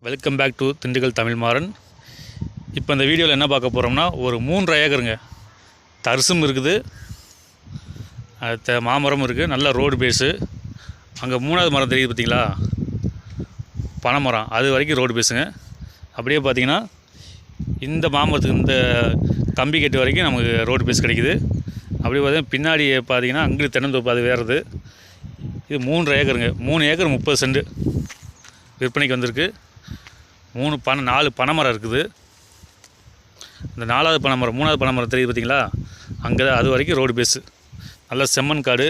Welcome back to Dindigul Tamilmaran. இப்போ இந்த வீடியோவில் என்ன பார்க்க போகிறோம்னா, ஒரு 3 ஏக்கருங்க தரிசும் இருக்குது, மாமரம் இருக்குது, நல்ல ரோடு பேஸு. அங்கே 3வது மரம் தெரியுது பார்த்திங்களா, பனைமரம், அது வரைக்கும் ரோடு பேஸுங்க. அப்படியே பார்த்திங்கன்னா இந்த மாமரத்துக்கு இந்த கம்பி கட்டு வரைக்கும் நமக்கு ரோடு பேஸ் கிடைக்குது. அப்படியே பார்த்திங்கன்னா பின்னாடி பார்த்திங்கன்னா அங்கே தென்னந்தோப்பு அது வேறுது. இது 3 ஏக்கருங்க, 3 ஏக்கர் 30 சென்ட் விற்பனைக்கு வந்திருக்கு. 4 பனைமரம் இருக்குது. இந்த 4வது பனைமரம் 3வது பனைமரம் தெரியுது பார்த்திங்களா, அங்கே தான் அது வரைக்கும் ரோடு பேஸு, நல்ல செம்மண் காடு.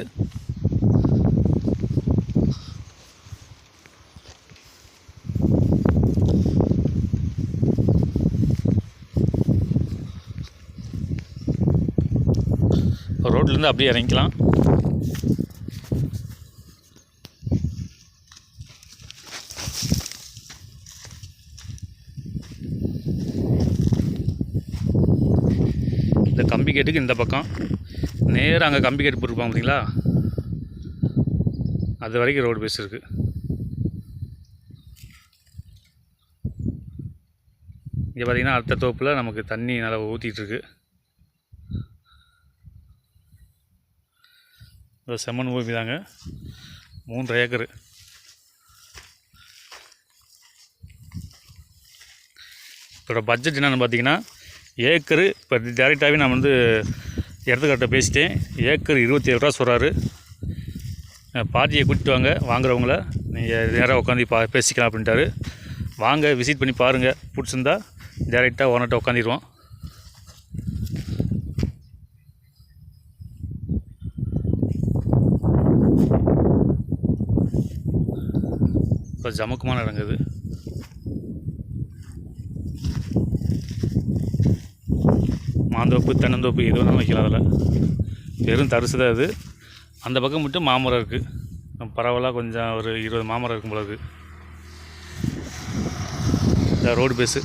ரோட்லேருந்து அப்படியே இறங்கிக்கலாம். இந்த கம்பி கேட்டுக்கு இந்த பக்கம் நேராக அங்கே கம்பி கேட்டு போட்டுருப்பாங்க பார்த்தீங்களா, அது வரைக்கும் ரோடு பேஸ் இருக்குது. இங்கே பார்த்திங்கன்னா அடுத்த தோப்பில் நமக்கு தண்ணி நல்லா ஊற்றிட்டுருக்கு. செம்மண் பூமி தாங்க, 3 ஏக்கரு. இதோட பட்ஜெட் என்னென்னு பார்த்தீங்கன்னா, ஏக்கரு இப்போ டேரெக்டாகவே நான் இடத்துக்கிட்ட பேசிட்டேன். ஏக்கர் 27 ரூபா சொல்கிறாரு. பார்ட்டியை கூட்டிட்டு வாங்க, வாங்குறவங்கள நீங்கள் நேராக உட்காந்து பேசிக்கலாம் அப்படின்ட்டாரு. வாங்க, விசிட் பண்ணி பாருங்கள், பிடிச்சிருந்தா டேரெக்டாக ஓனர்கிட்ட உட்காந்துருவோம். இப்போ ஜமுக்குமான இடங்குது. மாந்தோப்பு தென்னந்தோப்பு எது வேணாலும் வைக்கலாம். அதில் வெறும் தரிசு தான் அது. அந்த பக்கம் மட்டும் மாமரம் இருக்குது, பரவாயில்ல, கொஞ்சம் ஒரு 20 மாமரம் இருக்கும் போல இருக்குது. Road base.